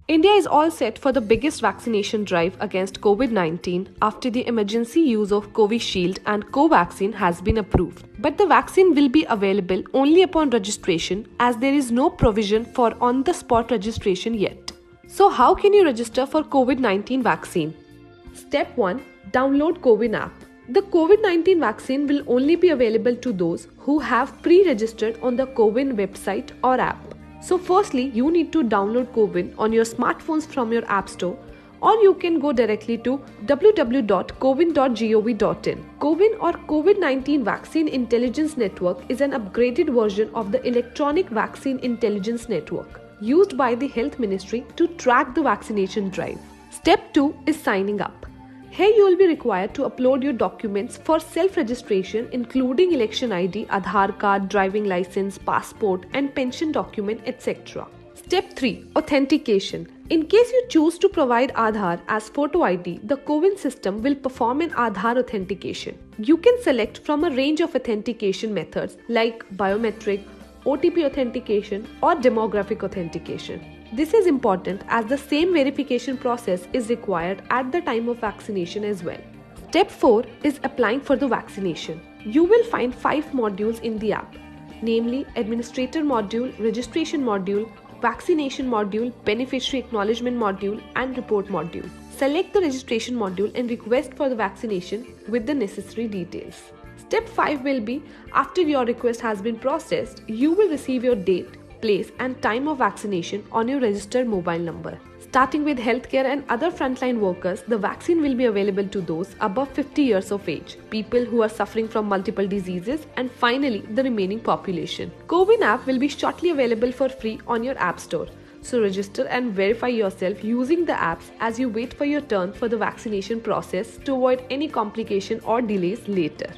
India is all set for the biggest vaccination drive against COVID-19 after the emergency use of Covishield and Covaxin has been approved. But the vaccine will be available only upon registration, as there is no provision for on-the-spot registration yet. So how can you register for COVID-19 vaccine? Step 1. Download CoWIN app. The COVID-19 vaccine will only be available to those who have pre-registered on the CoWIN website or app. So firstly, you need to download CoWIN on your smartphones from your app store, or you can go directly to www.cowin.gov.in. CoWIN or COVID-19 Vaccine Intelligence Network is an upgraded version of the Electronic Vaccine Intelligence Network used by the Health Ministry to track the vaccination drive. Step 2 is signing up. Here you will be required to upload your documents for self-registration, including election ID, Aadhaar card, driving license, passport and pension document, etc. Step 3. Authentication. In case you choose to provide Aadhaar as photo ID, the CoWIN system will perform an Aadhaar authentication. You can select from a range of authentication methods like biometric, OTP authentication or demographic authentication. This is important as the same verification process is required at the time of vaccination as well. Step 4 is applying for the vaccination. You will find 5 modules in the app, namely Administrator module, Registration module, Vaccination module, Beneficiary acknowledgement module and Report module. Select the Registration module and request for the vaccination with the necessary details. Step 5 will be, after your request has been processed, you will receive your date, place and time of vaccination on your registered mobile number. Starting with healthcare and other frontline workers, the vaccine will be available to those above 50 years of age, people who are suffering from multiple diseases, and finally the remaining population. CoWIN app will be shortly available for free on your app store. So register and verify yourself using the apps as you wait for your turn for the vaccination process to avoid any complication or delays later.